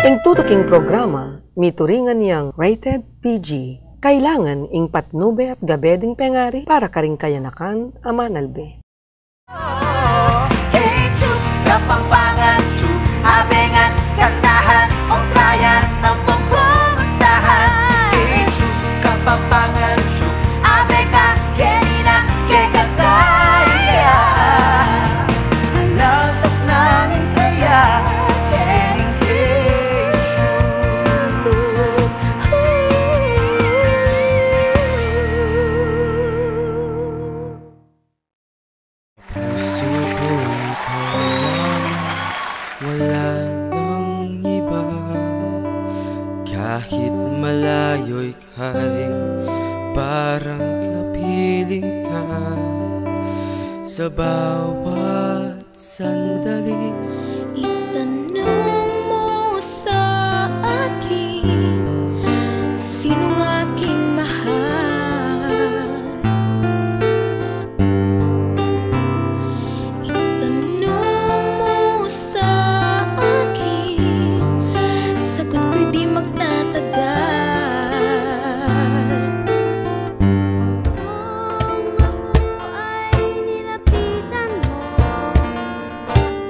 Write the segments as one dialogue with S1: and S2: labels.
S1: Ing tutuking programa, mituringan niyang rated PG. Kailangan ing patnube at gabeding pengari para karing kayanakan amanalbe.
S2: Hey, chuk, kapampangan, chuk, abengan, kantahan, ongkrayan, nampong kumustahan. Hey, chuk, kapampangan, chuk, abeka, kenina, kekataya. Alantok nanging saya, kening kesyo.
S3: Puso ko ikaw lang, wala nang iba. Kahit malayo ika'y parang kapiling ka. Sa bawat sandali,
S4: itanong mo sa akin, sinong aking mahal? Itanong mo sa akin, sagot ko'y di magtatagal.
S5: Nung ako ay nilapitan mo,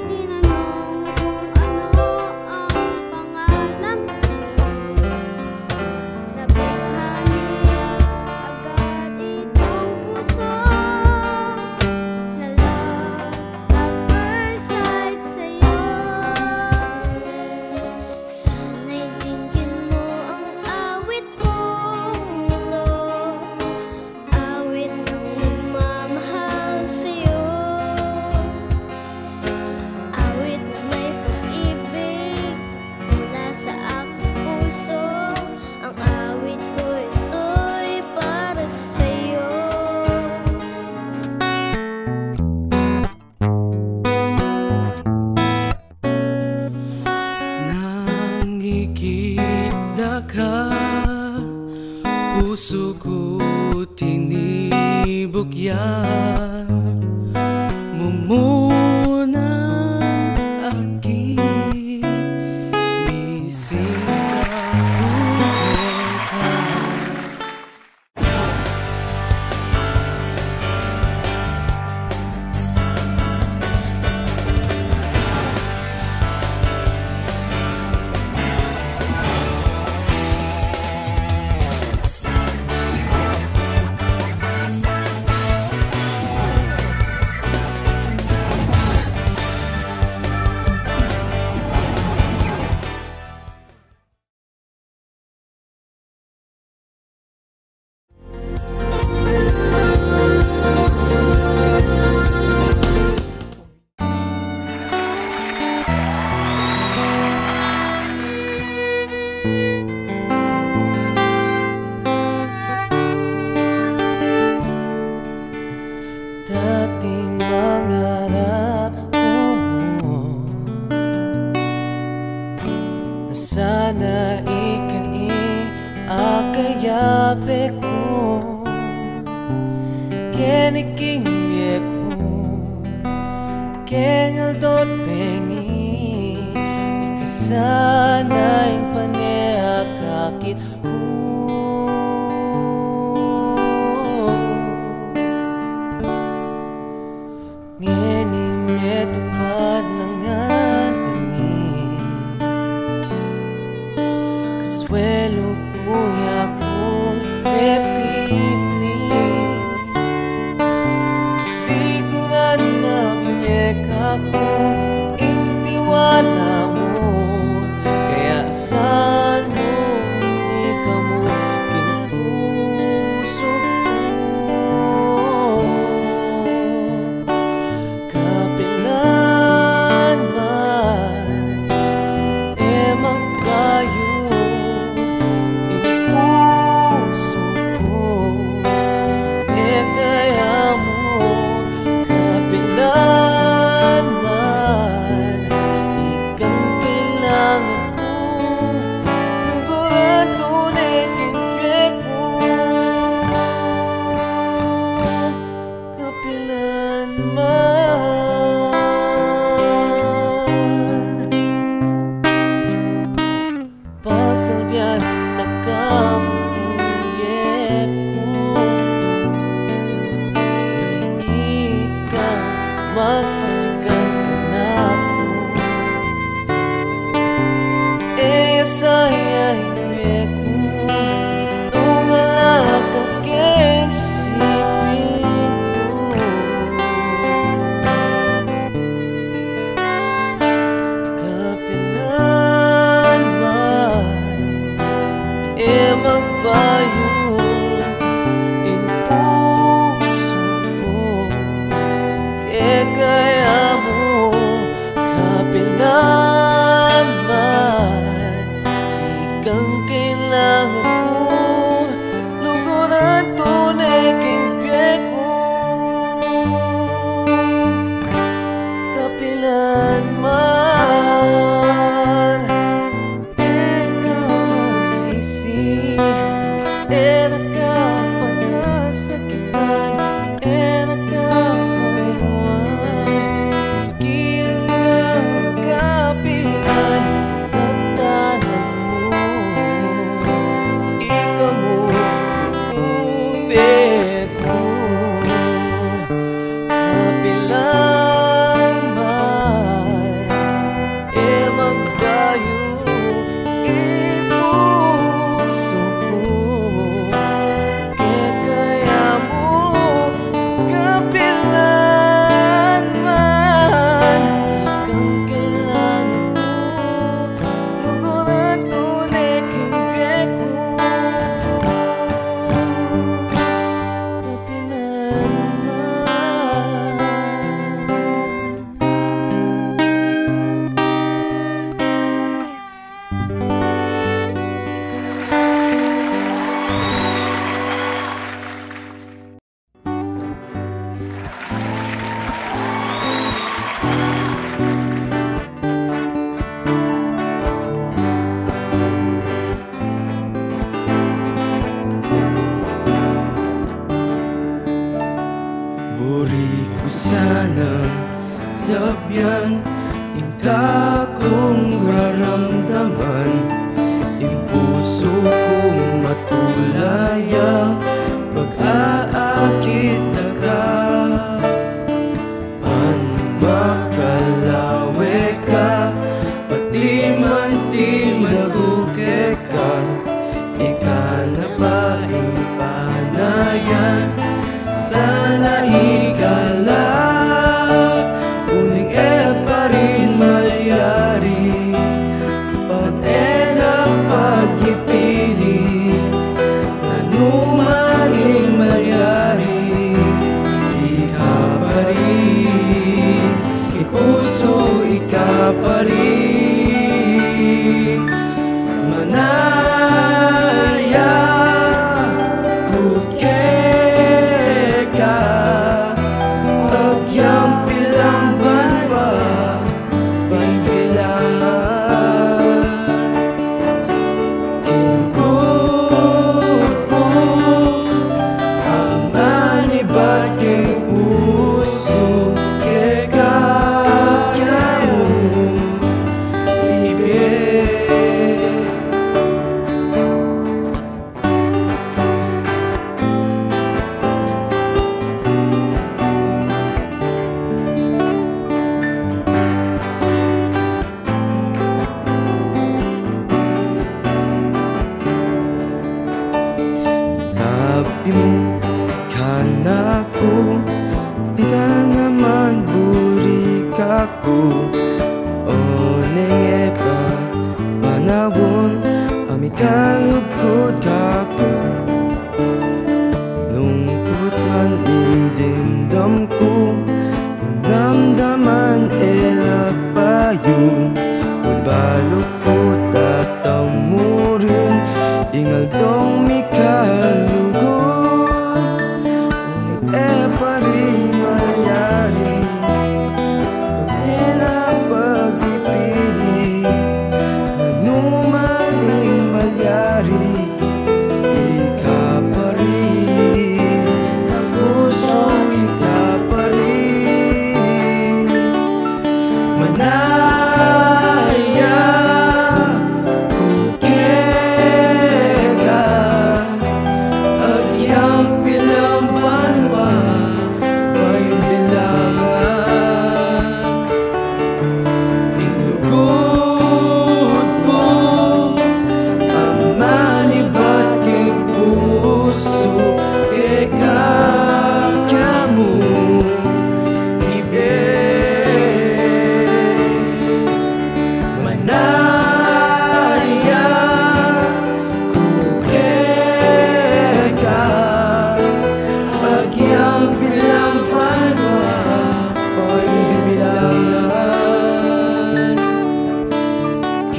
S5: tinanong kung ano ang pangalan ko. Nabighani agad itong puso, na love at first sight sa'yo. Sana'y dinggin mo ang awit kong ito, awit ng nagmamahal sa'yo, awit na may pag-ibig mula sa aking puso. Ang awit ko ito'y para sa'yo.
S3: nangikita ka. Puso ko tinibok yan. Mumuna aking mising ka. Dating mangarap ko na sana ika'y akayabe ko. Keniking ko kengal dot pengi ikasana yung paneakakit ko. Ngeni metupad ng ani, kaswelo kuya kong pepili. Di ko na pinyeka ko intiwala mo, kaya asan mo ikaw mo puso ko. Kapilan man emang kayo, puso ko salbian nakamuye ko uli ka magpasikan ka na ko saya iwe ko nung wala ka keng sipin ko kapinan magpayun in puso ko kaya mo kapilan man ikang kailangan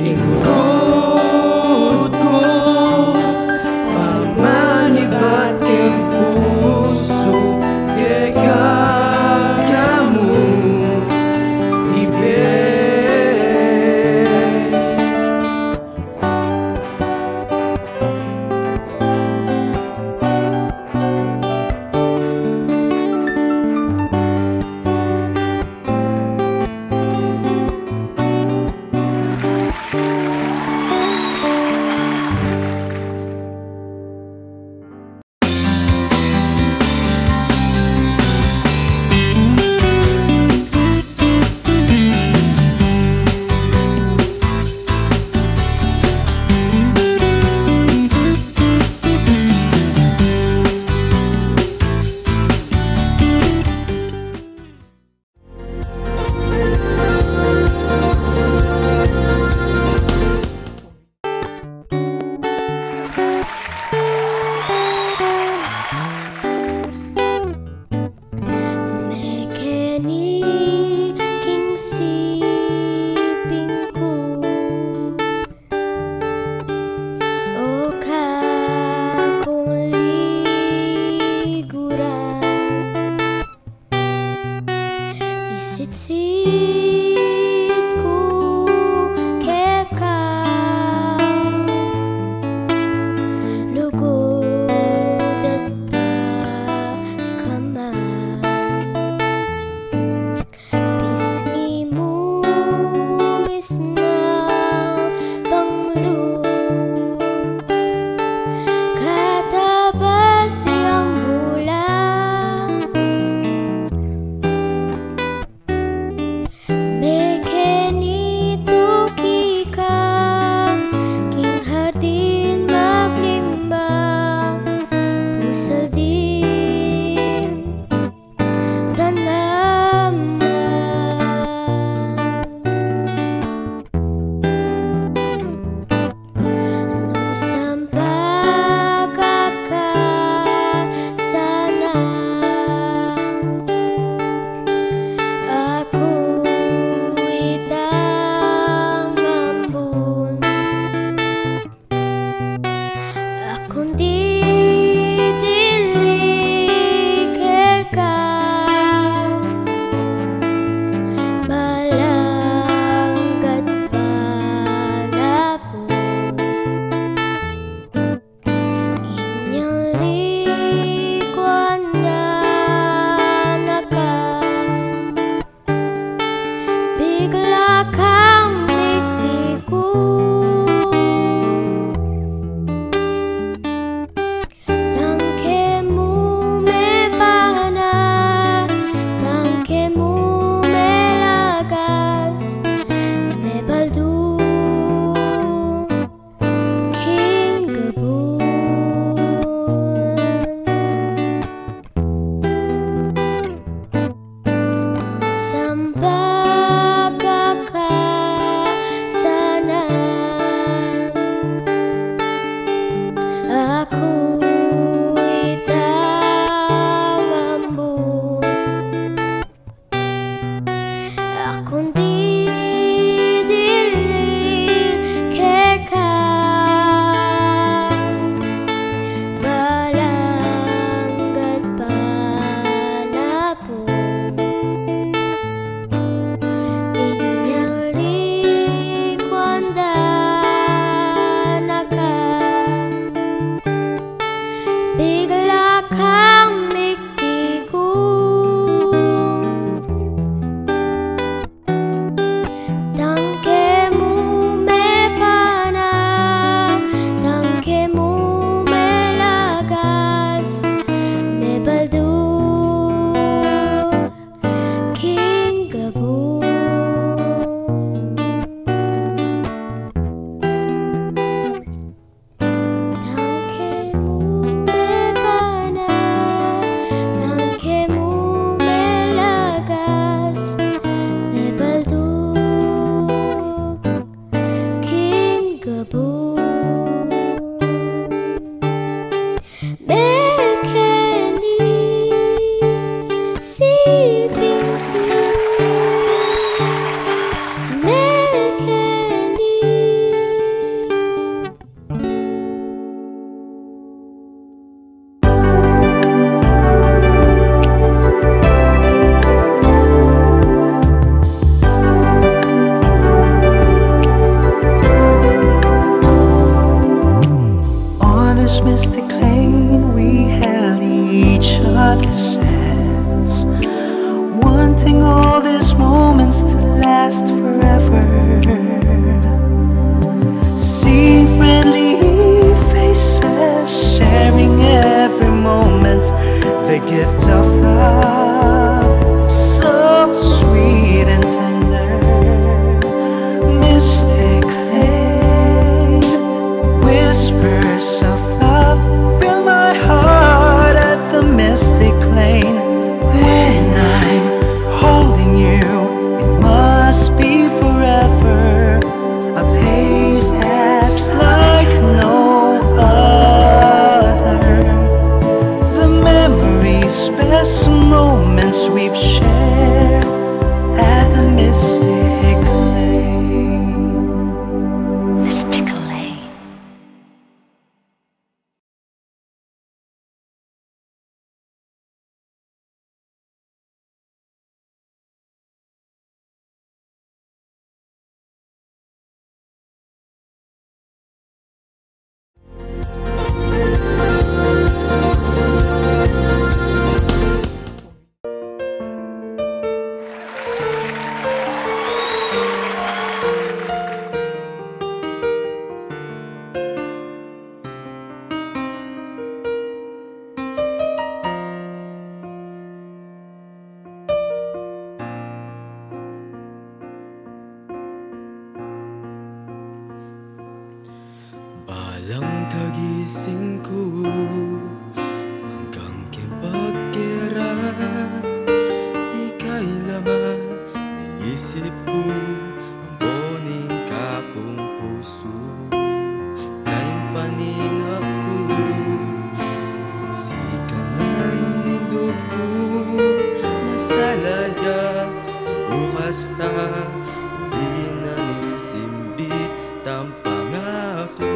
S3: Ingkod ko ay manibat king puso kay kakamu ibe.
S2: gift of love, so sweet and tender. Mystic lane, whispers of love fill my heart at the mystic lane. When I'm holding you, it must be forever, a place that's like no other. The memories, best moments we've shared at the mystic lane. Mystic lane.
S3: Balang kagising ko hanggang kimpagkera, ika'y laman ng isip ko, ang boning kakong puso. Kayong paningap ko, ang sikanan ng loob ko, masalaya bukas na uli na ning simbit tampang ako.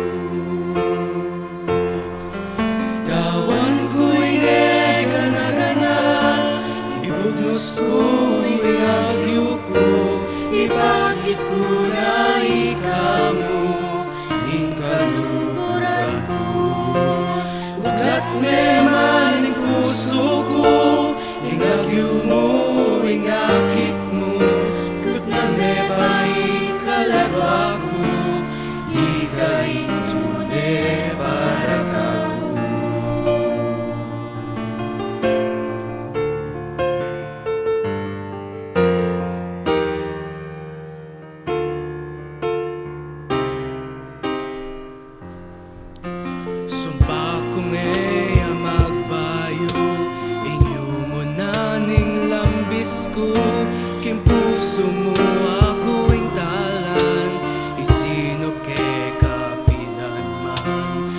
S3: Gawan ko'y gana-gana, ibugnos ko'y agyo ko, ipakit ko na ikamu, ikaluguran ko. Ugat meman ng puso ko, ingagyo mo, ingakit mo, kut na meba ikalagwa ko, ika'y tunay para kako. Sumpa kong magbayo, inyo mo na ning lambis ko, kim puso mo ako'y talan, isinop kay kapilan man,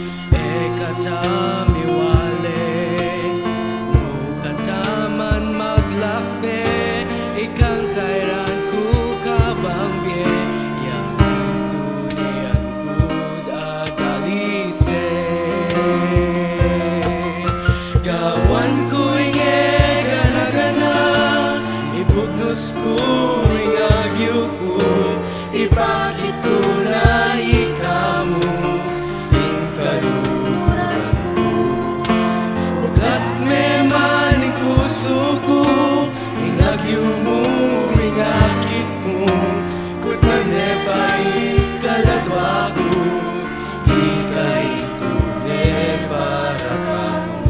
S3: katami wale, no kataman maglakbe, ikang tayran ko kabang bie, yang dunian kud agalise. Gawan ko'y gana-gana, ibugnos ko'y agyo ko, ipakit ko na ikamu, ikaluguran ko. Ugat meman ng puso ko, ingagyo mo, ingakit mo, kut manepa ikaladwa ko, ika'y tunay para kako.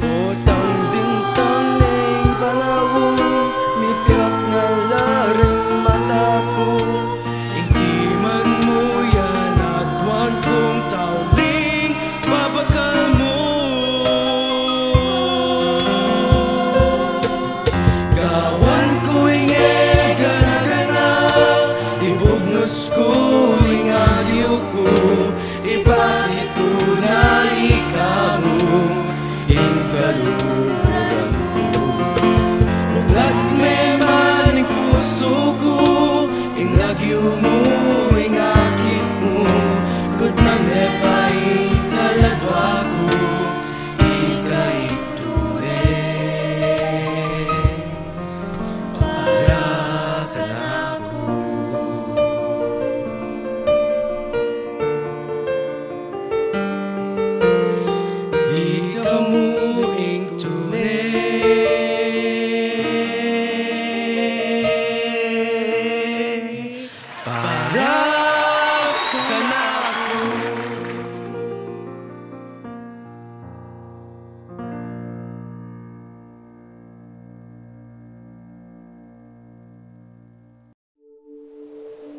S3: Potang dintang ng panahon, mipiak na laring mata ko, hindi man mo yan at wan kong tauling babakal mo. Gawan ko'y gana-gana, ibugnos ko'y agyo ko, ipakit ko na ikamu, ikaluguran ko. Ugat meman ng puso ko, ingagyo mo, ingakit mo, kut na mepa ikaladwa ko, ika'y tunay para kanako. Ikamu ing tunay para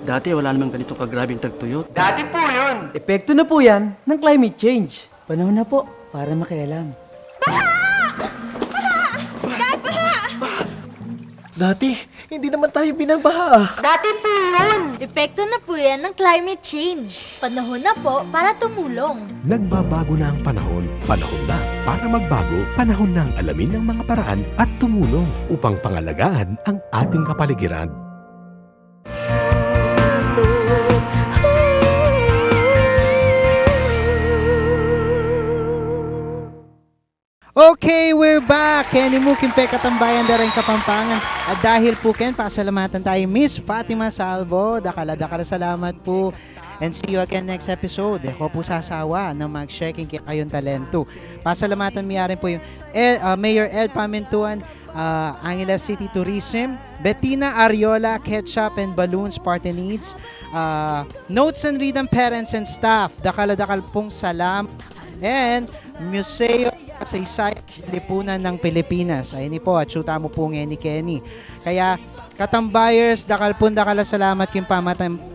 S3: Dati wala namang ganito kagrabing tagtuyot.
S6: Epekto na po yan ng climate change. Panahon na po para makialam.
S7: Dati, hindi naman tayo binabaha.
S4: Epekto na po yan ng climate change. Panahon na po para tumulong.
S8: Nagbabago na ang panahon. Panahon na para magbago. Panahon na ang alamin ang mga paraan at tumulong upang pangalagaan ang ating kapaligiran.
S9: Okay, we're back! Kenny Mukimpe, Katambayan da rin Kapampangan. At dahil po Ken, pasalamatan tayo Miss Fatima Salvo. Dakala salamat po. And see you again next episode. Ako po sasawa na mag-sharing kayong talento. Pasalamatan niya rin po yung Mayor Ed Pamintuan, Angeles City Tourism, Bettina Ariola, Ketchup and Balloons Party Needs, Notes and Rhythm Parents and Staff. Dakala pong salam. And Museo sa Lipunan ng Pilipinas. Ayun po, at suta mo po ni Kenny. Kaya, katambayers, dakala salamat yung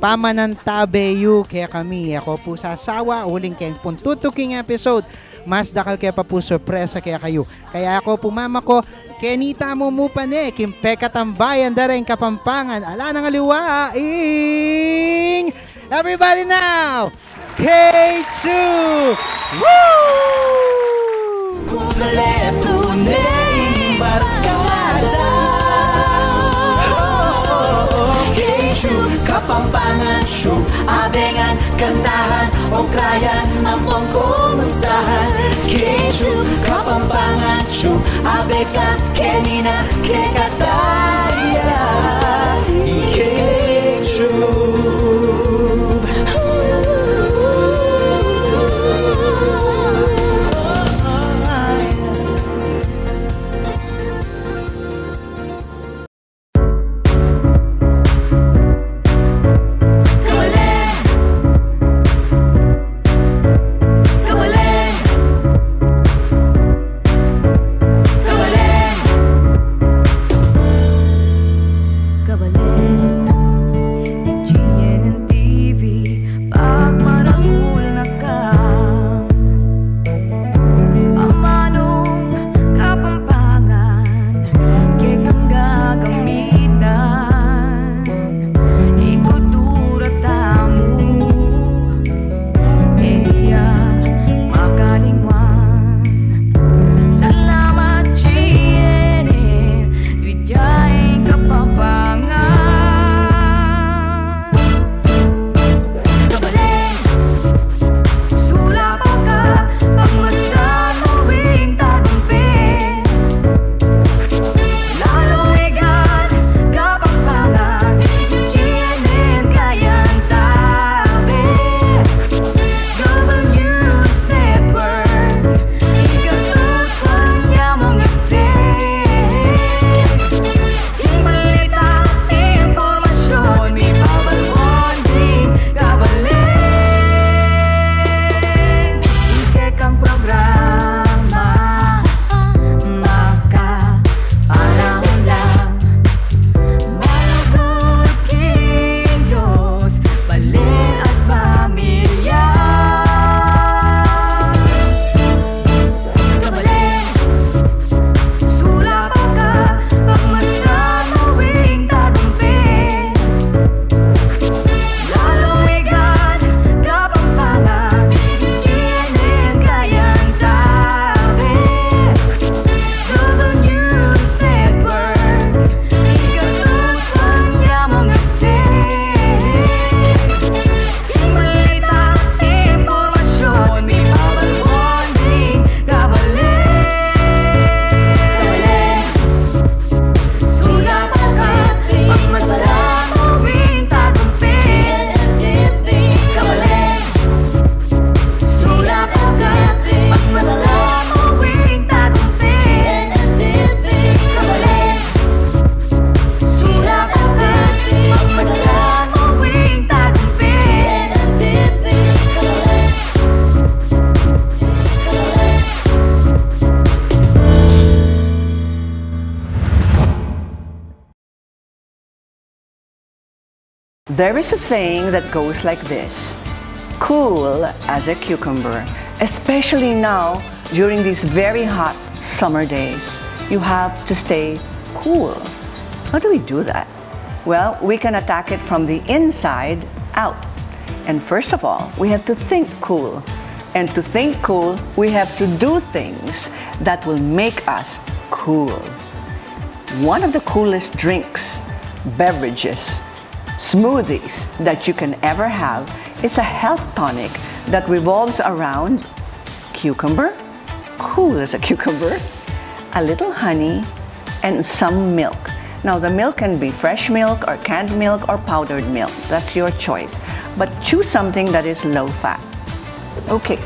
S9: pamanantabeyu kaya kami. Ako po sasawa, uling kayong puntutuking episode. Mas dakal kaya pa po sorpresa kaya kayo. Kaya ako po mama ko, Kenny tamo mo pa ne, kimpe katambayan da rin Kapampangan. Ala nang aliwaing! Everybody now! K2! Woo!
S2: Kumpleto na yung barkada. K2, Kapampangan, show, abengan, kantahan, o krayan, nampong kumustahan. K2, Kapampangan, show, abeka, kenina, kekataya. K2.
S10: Kabalit, There is a saying that goes like this: cool as a cucumber. Especially now, during these very hot summer days, you have to stay cool. How do we do that? Well, we can attack it from the inside out. And first of all, we have to think cool. And to think cool, we have to do things that will make us cool. One of the coolest drinks, beverages, smoothies that you can ever have is a health tonic that revolves around cucumber, cool as a cucumber, a little honey, and some milk. Now the milk can be fresh milk or canned milk or powdered milk. That's your choice. But choose something that is low fat. Okay,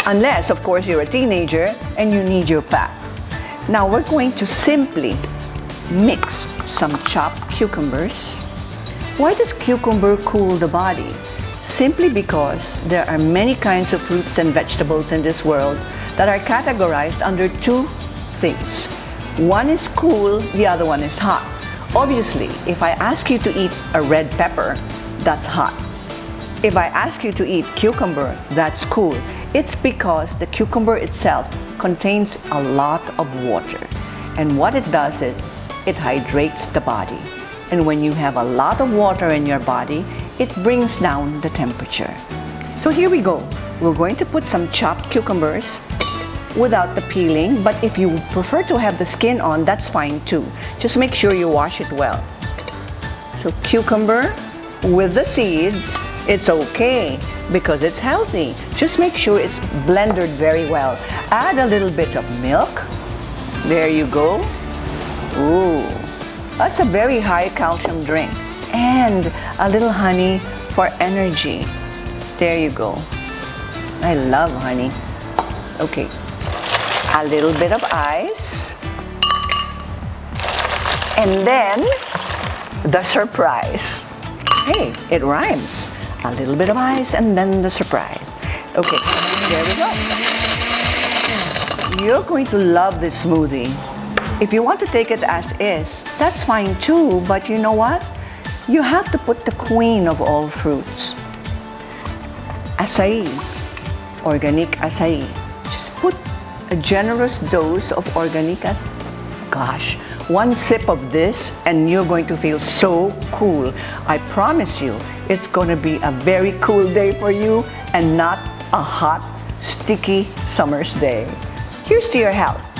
S10: unless of course you're a teenager and you need your fat. Now we're going to simply mix some chopped cucumbers. Why does cucumber cool the body? Simply because there are many kinds of fruits and vegetables in this world that are categorized under two things. One is cool, the other one is hot. Obviously, if I ask you to eat a red pepper, that's hot. If I ask you to eat cucumber, that's cool. It's because the cucumber itself contains a lot of water. And what it does is, it hydrates the body. And when you have a lot of water in your body, it brings down the temperature. So here we go. We're going to put some chopped cucumbers without the peeling, but if you prefer to have the skin on, that's fine too. Just make sure you wash it well. So cucumber with the seeds, it's okay because it's healthy. Just make sure it's blended very well. Add a little bit of milk. There you go. Ooh, that's a very high calcium drink. And a little honey for energy. There you go. I love honey. Okay, a little bit of ice. And then the surprise. Hey, it rhymes. A little bit of ice and then the surprise. Okay, there we go. You're going to love this smoothie. If you want to take it as is, that's fine too, but you know what? You have to put the queen of all fruits. Acai, organic acai. Just put a generous dose of organic acai. Gosh, one sip of this and you're going to feel so cool. I promise you, it's going to be a very cool day for you and not a hot, sticky summer's day. Here's to your health.